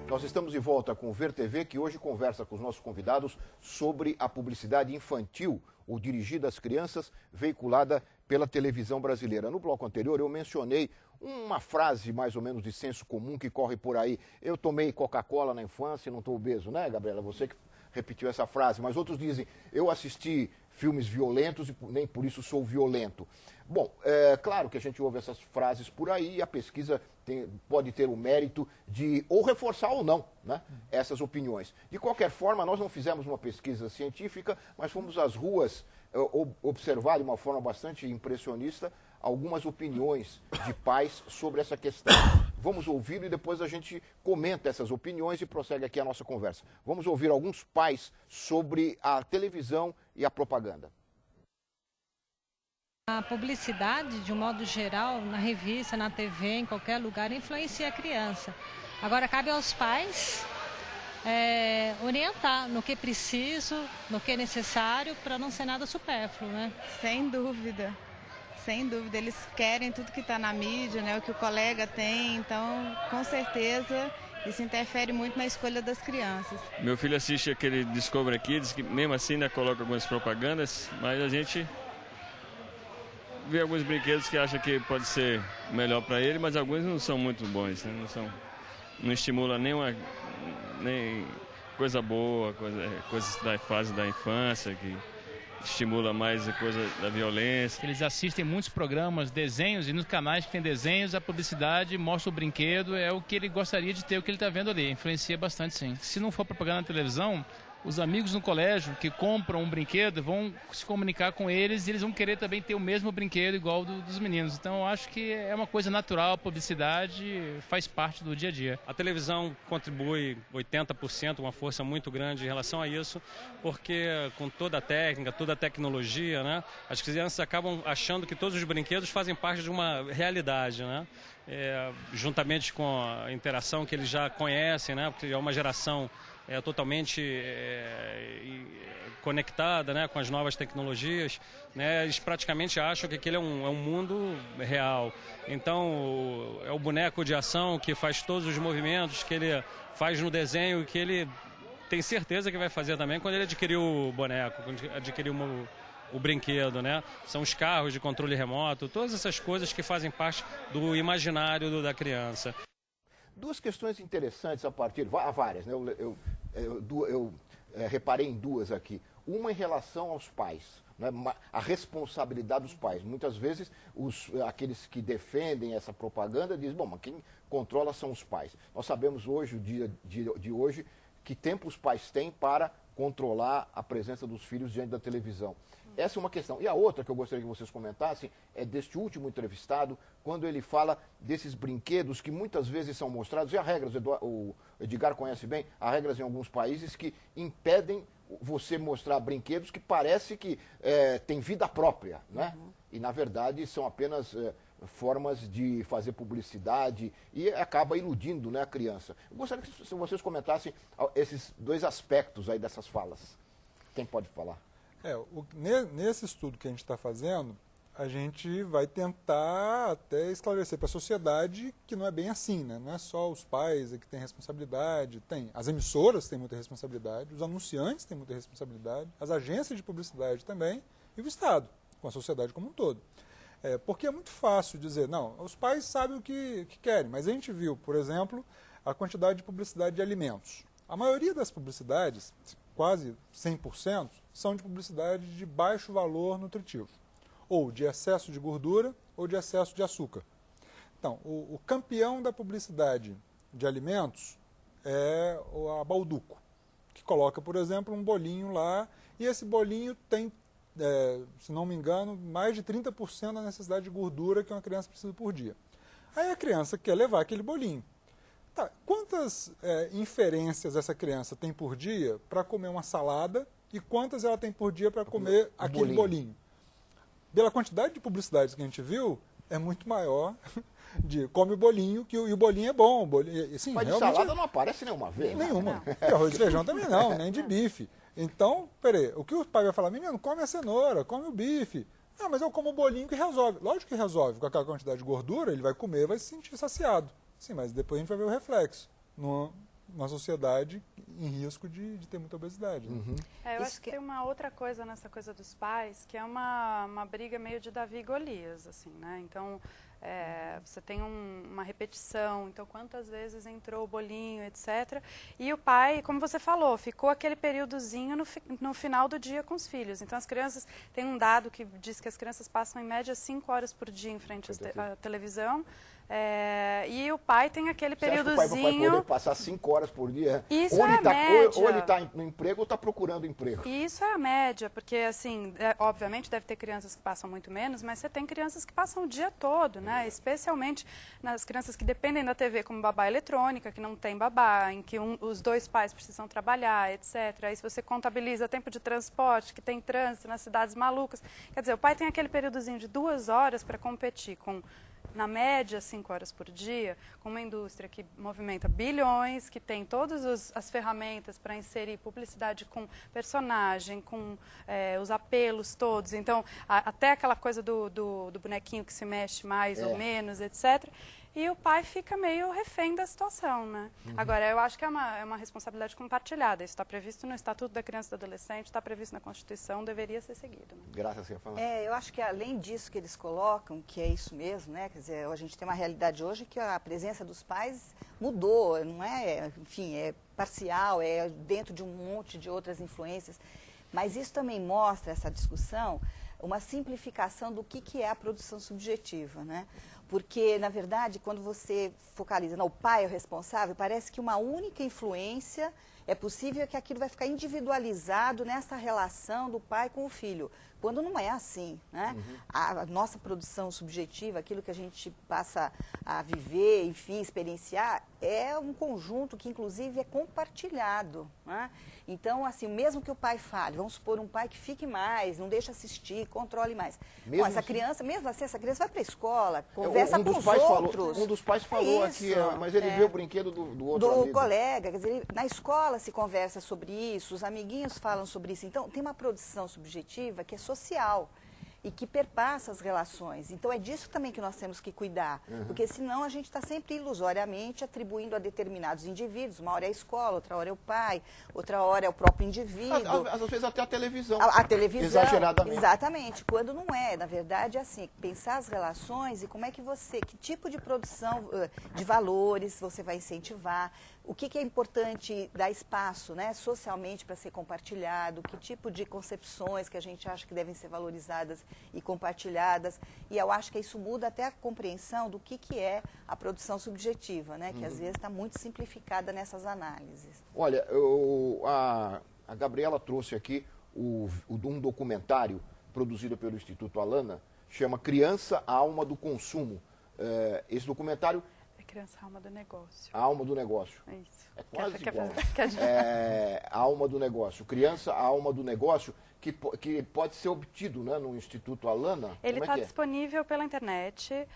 Nós estamos de volta com o Ver TV, que hoje conversa com os nossos convidados sobre a publicidade infantil ou dirigida às crianças, veiculada pela televisão brasileira. No bloco anterior eu mencionei uma frase mais ou menos de senso comum que corre por aí. Eu tomei Coca-Cola na infância e não estou obeso, né, Gabriela? Você que repetiu essa frase, mas outros dizem, eu assisti filmes violentos e nem por isso sou violento. Bom, é claro que a gente ouve essas frases por aí e a pesquisa pode ter o mérito de ou reforçar ou não, né, essas opiniões. De qualquer forma, nós não fizemos uma pesquisa científica, mas fomos às ruas observar de uma forma bastante impressionista algumas opiniões de pais sobre essa questão. Vamos ouvir e depois a gente comenta essas opiniões e prossegue aqui a nossa conversa. Vamos ouvir alguns pais sobre a televisão e a propaganda. A publicidade, de um modo geral, na revista, na TV, em qualquer lugar, influencia a criança. Agora, cabe aos pais orientar no que preciso, no que é necessário, para não ser nada supérfluo, né? Sem dúvida. Sem dúvida, eles querem tudo que está na mídia, né, o que o colega tem, então, com certeza, isso interfere muito na escolha das crianças. Meu filho assiste aquele Discovery Kids, que mesmo assim ainda coloca algumas propagandas, mas a gente vê alguns brinquedos que acha que pode ser melhor para ele, mas alguns não são muito bons, né? Não estimula nem coisa boa, coisas da fase da infância, que estimula mais a coisa da violência. Eles assistem muitos programas, desenhos, e nos canais que tem desenhos, a publicidade mostra o brinquedo, é o que ele gostaria de ter, o que ele está vendo ali. Influencia bastante, sim. Se não for propaganda na televisão, os amigos no colégio que compram um brinquedo vão se comunicar com eles e eles vão querer também ter o mesmo brinquedo igual dos meninos. Então eu acho que é uma coisa natural, a publicidade faz parte do dia a dia. A televisão contribui 80%, uma força muito grande em relação a isso, porque com toda a técnica, toda a tecnologia, né, as crianças acabam achando que todos os brinquedos fazem parte de uma realidade, né? Juntamente com a interação que eles já conhecem, né, porque é uma geração totalmente conectada, né, com as novas tecnologias, né, eles praticamente acham que aquele é um mundo real. Então, é o boneco de ação que faz todos os movimentos que ele faz no desenho e que ele tem certeza que vai fazer também quando ele adquirir o boneco, quando adquirir o brinquedo, né? São os carros de controle remoto, todas essas coisas que fazem parte do imaginário da criança. Duas questões interessantes a partir, várias, né? Eu reparei em duas aqui. Uma em relação aos pais, né? A responsabilidade dos pais. Muitas vezes aqueles que defendem essa propaganda dizem, bom, mas quem controla são os pais. Nós sabemos hoje, o dia de hoje, que tempo os pais têm para controlar a presença dos filhos diante da televisão. Essa é uma questão. E a outra que eu gostaria que vocês comentassem é deste último entrevistado, quando ele fala desses brinquedos que muitas vezes são mostrados, e há regras, o Edgar conhece bem, há regras em alguns países que impedem você mostrar brinquedos que parece que têm vida própria, né? E na verdade são apenas formas de fazer publicidade e acaba iludindo, né, a criança. Eu gostaria que vocês comentassem esses dois aspectos aí dessas falas. Quem pode falar? Nesse estudo que a gente está fazendo, a gente vai tentar até esclarecer para a sociedade que não é bem assim, né? Não é só os pais que têm responsabilidade, as emissoras têm muita responsabilidade, os anunciantes têm muita responsabilidade, as agências de publicidade também e o Estado, com a sociedade como um todo. Porque é muito fácil dizer, não, os pais sabem o que querem, mas a gente viu, por exemplo, a quantidade de publicidade de alimentos. A maioria das publicidades, quase 100%, são de publicidade de baixo valor nutritivo, ou de excesso de gordura ou de excesso de açúcar. Então, o campeão da publicidade de alimentos é a Bauducco, que coloca, por exemplo, um bolinho lá, e esse bolinho tem, se não me engano, mais de 30% da necessidade de gordura que uma criança precisa por dia. Aí a criança quer levar aquele bolinho. Tá, quantas inferências essa criança tem por dia para comer uma salada e quantas ela tem por dia para comer aquele bolinho? Pela quantidade de publicidades que a gente viu, é muito maior de come o bolinho, e o bolinho é bom. Sim, mas de salada não aparece nenhuma vez. Nenhuma. E arroz e feijão também não, nem de bife. Então, peraí, o que o pai vai falar? Menino, come a cenoura, come o bife. Ah, mas eu como o bolinho que resolve. Lógico que resolve. Com aquela quantidade de gordura, ele vai comer e vai se sentir saciado. Sim, mas depois a gente vai ver o reflexo uma sociedade em risco de ter muita obesidade. Né? Eu acho que tem uma outra coisa nessa coisa dos pais, que é uma briga meio de Davi e Golias, assim, né? Então, você tem uma repetição, então quantas vezes entrou o bolinho, etc. E o pai, como você falou, ficou aquele períodozinho no final do dia com os filhos. Então as crianças, tem um dado que diz que as crianças passam em média 5 horas por dia em frente à televisão. E o pai tem aquele períodozinho... Você acha que o pai vai poder passar 5 horas por dia? Isso é a média. Ou ele está no emprego ou está procurando emprego. Isso é a média, porque assim, obviamente deve ter crianças que passam muito menos, mas você tem crianças que passam o dia todo, né? Especialmente nas crianças que dependem da TV, como babá eletrônica, que não tem babá, em que os dois pais precisam trabalhar, etc. Aí se você contabiliza tempo de transporte, que tem trânsito nas cidades malucas, quer dizer, o pai tem aquele períodozinho de 2 horas para competir com... na média, 5 horas por dia, com uma indústria que movimenta bilhões, que tem todas as ferramentas para inserir publicidade com personagem, com os apelos todos. Então, até aquela coisa do bonequinho que se mexe mais ou menos, etc. E o pai fica meio refém da situação, né? Agora, eu acho que é uma responsabilidade compartilhada. Isso está previsto no Estatuto da Criança e do Adolescente, está previsto na Constituição, deveria ser seguido. Né? Graças, você ia falar. Eu acho que além disso que eles colocam, que é isso mesmo, né? Quer dizer, a gente tem uma realidade hoje que a presença dos pais mudou, não é, enfim, é parcial, é dentro de um monte de outras influências. Mas isso também mostra, essa discussão, uma simplificação do que é a produção subjetiva, né? Porque, na verdade, quando você focaliza, não, o pai é o responsável, parece que uma única influência, é possível que aquilo vai ficar individualizado nessa relação do pai com o filho, quando não é assim, né? A nossa produção subjetiva, aquilo que a gente passa a viver, enfim, experienciar, é um conjunto que, inclusive, é compartilhado, né? Então, assim, mesmo que o pai fale, vamos supor um pai que fique mais, não deixa assistir, controle mais. Bom, essa criança, mesmo assim, essa criança vai para a escola, conversa com os outros. Um dos pais falou aqui, mas ele vê o brinquedo do outro amigo. Do colega, quer dizer, na escola se conversa sobre isso, os amiguinhos falam sobre isso. Então, tem uma produção subjetiva que é social e que perpassa as relações. Então, é disso também que nós temos que cuidar, porque senão a gente está sempre ilusoriamente atribuindo a determinados indivíduos. Uma hora é a escola, outra hora é o pai, outra hora é o próprio indivíduo. Às vezes até a televisão. A televisão, exageradamente. Exatamente. Quando não é, na verdade, é assim, pensar as relações e como é que que tipo de produção de valores você vai incentivar, o que é importante dar espaço, né, socialmente para ser compartilhado, que tipo de concepções que a gente acha que devem ser valorizadas e compartilhadas. E eu acho que isso muda até a compreensão do que é a produção subjetiva, né, que às vezes está muito simplificada nessas análises. Olha, a Gabriela trouxe aqui um documentário produzido pelo Instituto Alana, chama Criança, a Alma do Consumo. Esse documentário... Criança, a alma do negócio. A alma do negócio. É isso. É quase igual. A alma do negócio. Criança, a alma do negócio, que pode ser obtido, né, no Instituto Alana. Ele está disponível pela internet,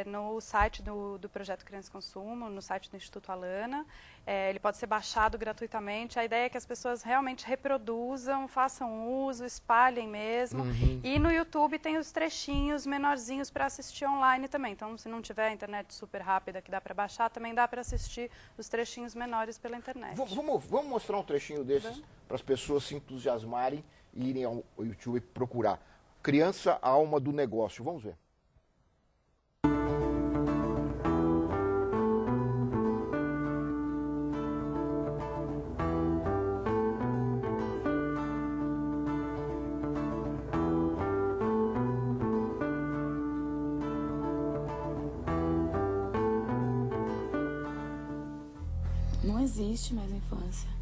no site do Projeto Criança e Consumo, no site do Instituto Alana. Ele pode ser baixado gratuitamente. A ideia é que as pessoas realmente reproduzam, façam uso, espalhem mesmo. E no YouTube tem os trechinhos menorzinhos para assistir online também. Então, se não tiver internet super rápida que dá para baixar, também dá para assistir os trechinhos menores pela internet. Vamos mostrar um trechinho desses para as pessoas se entusiasmarem e irem ao YouTube procurar. Criança, a Alma do Negócio. Vamos ver. Não existe mais a infância.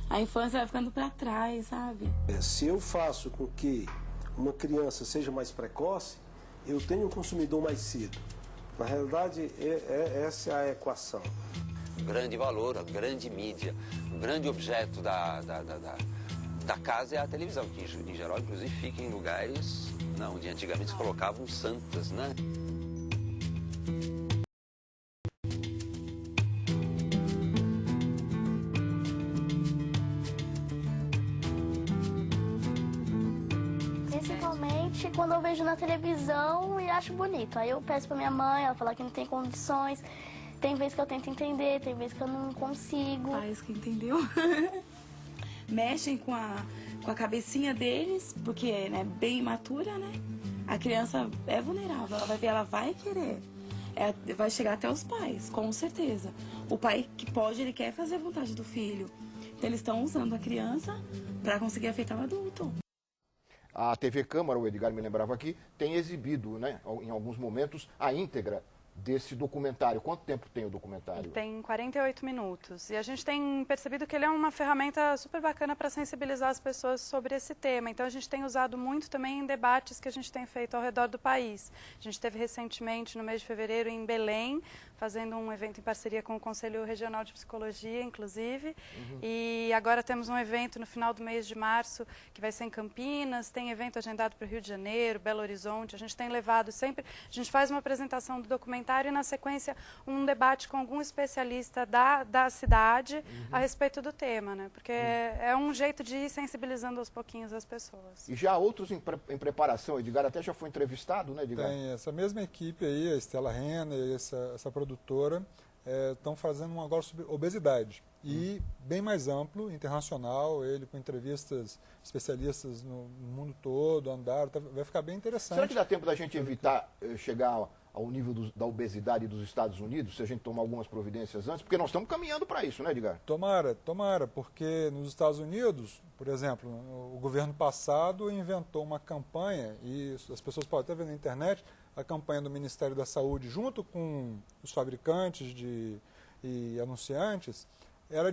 A infância vai ficando para trás, sabe? Se eu faço com que uma criança seja mais precoce, eu tenho um consumidor mais cedo. Na realidade, essa é a equação. O grande valor, a grande mídia, o grande objeto da casa é a televisão, que em geral, inclusive, fica em lugares onde antigamente se colocavam santas, né? Quando eu vejo na televisão e acho bonito. Aí eu peço pra minha mãe, ela fala que não tem condições. tem vezes que eu tento entender, tem vezes que eu não consigo. Pais que entendeu? Mexem com a cabecinha deles, porque é bem imatura, né? A criança é vulnerável, ela vai ver, ela vai querer. Vai chegar até os pais, com certeza. O pai que pode, ele quer fazer a vontade do filho. Então eles estão usando a criança para conseguir afetar o adulto. A TV Câmara, o Edgar me lembrava aqui, tem exibido, né, em alguns momentos, a íntegra desse documentário. Quanto tempo tem o documentário? Tem 48 minutos. E a gente tem percebido que ele é uma ferramenta super bacana para sensibilizar as pessoas sobre esse tema. Então a gente tem usado muito também em debates que a gente tem feito ao redor do país. A gente teve recentemente, no mês de fevereiro, em Belém, fazendo um evento em parceria com o Conselho Regional de Psicologia, inclusive. E agora temos um evento no final do mês de março, que vai ser em Campinas. Tem evento agendado para o Rio de Janeiro, Belo Horizonte. A gente tem levado sempre... A gente faz uma apresentação do documentário e, na sequência, um debate com algum especialista da cidade a respeito do tema, né? Porque é um jeito de ir sensibilizando aos pouquinhos as pessoas. E já há outros em preparação, Edgar até já foi entrevistado, né, Edgar? Tem essa mesma equipe aí, a Estela Renner, essa produtora, estão fazendo um agora sobre obesidade. E bem mais amplo, internacional, ele com entrevistas especialistas no mundo todo, andaram, vai ficar bem interessante. Será que dá tempo da gente evitar chegar ao nível da obesidade dos Estados Unidos, se a gente tomar algumas providências antes? Porque nós estamos caminhando para isso, né, Edgar? Tomara, porque nos Estados Unidos, por exemplo, o governo passado inventou uma campanha, e as pessoas podem até ver na internet, a campanha do Ministério da Saúde, junto com os fabricantes e anunciantes, era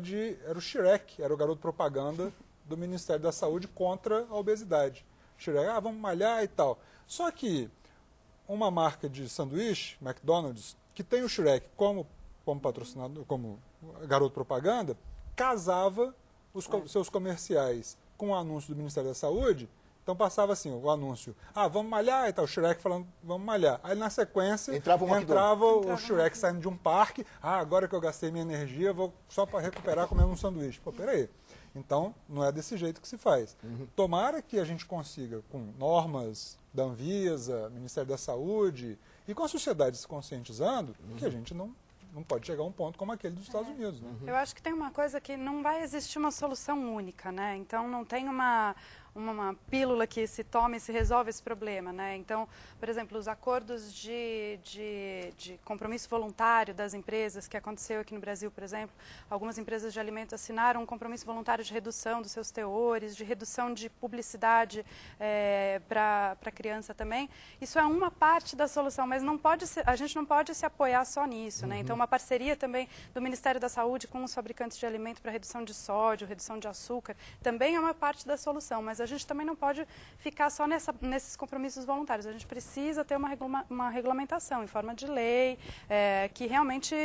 o Shrek, era o garoto propaganda do Ministério da Saúde contra a obesidade. Shrek, vamos malhar e tal. Só que uma marca de sanduíche, McDonald's, que tem o Shrek como patrocinador, como garoto propaganda, casava os seus comerciais com o anúncio do Ministério da Saúde. Então passava assim, o anúncio, vamos malhar e tal, o Shrek falando, vamos malhar. Aí na sequência entrava o Shrek saindo de um parque, agora que eu gastei minha energia, vou só para recuperar comendo um sanduíche. Pô, peraí. Então, não é desse jeito que se faz. Tomara que a gente consiga, com normas da Anvisa, Ministério da Saúde, e com a sociedade se conscientizando, que a gente não pode chegar a um ponto como aquele dos Estados Unidos. Né? Eu acho que tem uma coisa que não vai existir uma solução única, né? Então, não tem uma pílula que se toma e se resolve esse problema, né? Então, por exemplo, os acordos de compromisso voluntário das empresas, que aconteceu aqui no Brasil, por exemplo, algumas empresas de alimentos assinaram um compromisso voluntário de redução dos seus teores, de redução de publicidade para a criança também. Isso é uma parte da solução, mas a gente não pode se apoiar só nisso, né? Então, uma parceria também do Ministério da Saúde com os fabricantes de alimento para redução de sódio, redução de açúcar, também é uma parte da solução, mas a gente também não pode ficar só nesses compromissos voluntários. A gente precisa ter uma regulamentação em forma de lei que realmente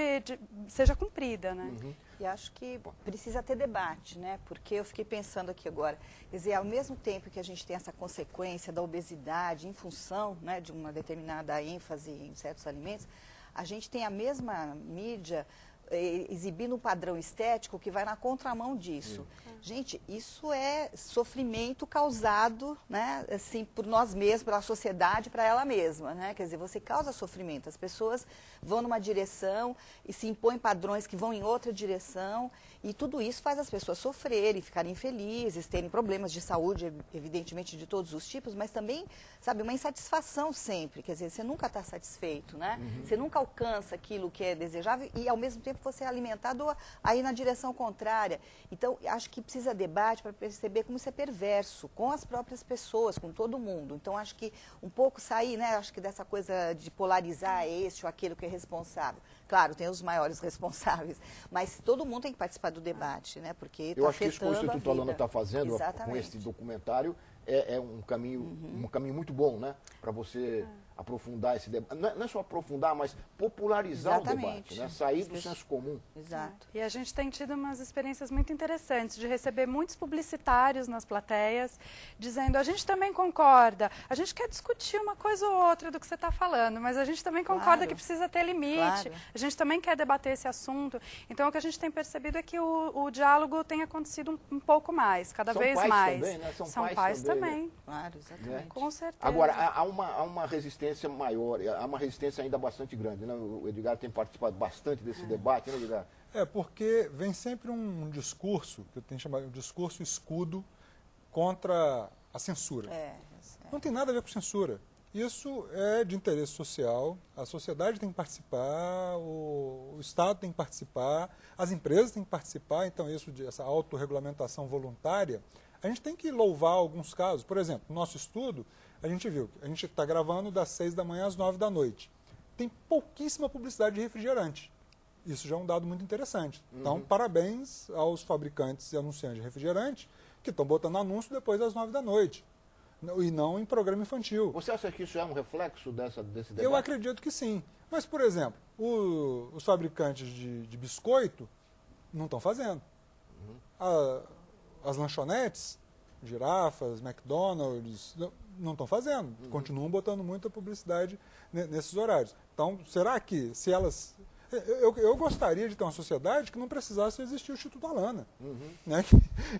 seja cumprida, né? E acho que precisa ter debate, né? Porque eu fiquei pensando aqui agora, quer dizer, ao mesmo tempo que a gente tem essa consequência da obesidade em função, né, de uma determinada ênfase em certos alimentos, a gente tem a mesma mídia exibindo um padrão estético que vai na contramão disso. Gente, isso é sofrimento causado, né, assim, por nós mesmos, pela sociedade, para ela mesma, né? Quer dizer, você causa sofrimento. As pessoas vão numa direção e se impõem padrões que vão em outra direção, e tudo isso faz as pessoas sofrerem, ficarem infelizes, terem problemas de saúde, evidentemente, de todos os tipos, mas também, sabe, uma insatisfação sempre. Quer dizer, você nunca está satisfeito, né? Você nunca alcança aquilo que é desejável e, ao mesmo tempo, você é alimentado aí na direção contrária. Então, acho que precisa debate para perceber como isso é perverso com as próprias pessoas, com todo mundo. Então, acho que um pouco sair, né, acho que dessa coisa de polarizar esse ou aquele que é responsável. Claro, tem os maiores responsáveis, mas todo mundo tem que participar do debate, né? Porque eu acho que isso que o Instituto Alana está fazendo Exatamente. Com esse documentário é um caminho muito bom, né? Para você aprofundar esse debate. Não é só aprofundar, mas popularizar o debate, né? Sair do senso comum. Exato. E a gente tem tido umas experiências muito interessantes de receber muitos publicitários nas plateias, dizendo, a gente também concorda, a gente quer discutir uma coisa ou outra do que você está falando, mas a gente também concorda que precisa ter limite, a gente também quer debater esse assunto. Então, o que a gente tem percebido é que o diálogo tem acontecido um pouco mais, cada vez mais. Também, né? São pais também. Claro, exatamente. Com certeza. Agora, há uma resistência resistência maior, há uma resistência ainda bastante grande, né? O Edgar tem participado bastante desse debate, né, Edgar? Porque vem sempre um discurso, que eu tenho chamado de discurso escudo, contra a censura. Não tem nada a ver com censura. Isso é de interesse social, a sociedade tem que participar, o Estado tem que participar, as empresas têm que participar, então essa autorregulamentação voluntária, a gente tem que louvar alguns casos. Por exemplo, no nosso estudo, a gente viu, a gente está gravando das 6 da manhã às 9 da noite. Tem pouquíssima publicidade de refrigerante. Isso já é um dado muito interessante. Então, parabéns aos fabricantes e anunciantes de refrigerante que estão botando anúncio depois das 9 da noite. E não em programa infantil. Você acha que isso é um reflexo desse debate? Eu acredito que sim. Mas, por exemplo, os fabricantes de biscoito não estão fazendo. As lanchonetes, girafas, McDonald's, não estão fazendo. Continuam botando muita publicidade nesses horários. Então, será que se elas... Eu gostaria de ter uma sociedade que não precisasse existir o Instituto Alana. Né?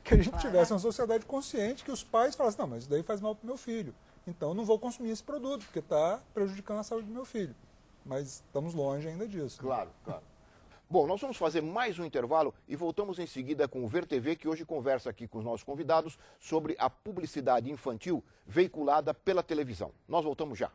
Que a gente tivesse uma sociedade consciente, que os pais falassem, não, mas isso daí faz mal para o meu filho. Então eu não vou consumir esse produto, porque está prejudicando a saúde do meu filho. Mas estamos longe ainda disso. Claro, claro. Bom, nós vamos fazer mais um intervalo e voltamos em seguida com o Ver TV, que hoje conversa aqui com os nossos convidados sobre a publicidade infantil veiculada pela televisão. Nós voltamos já.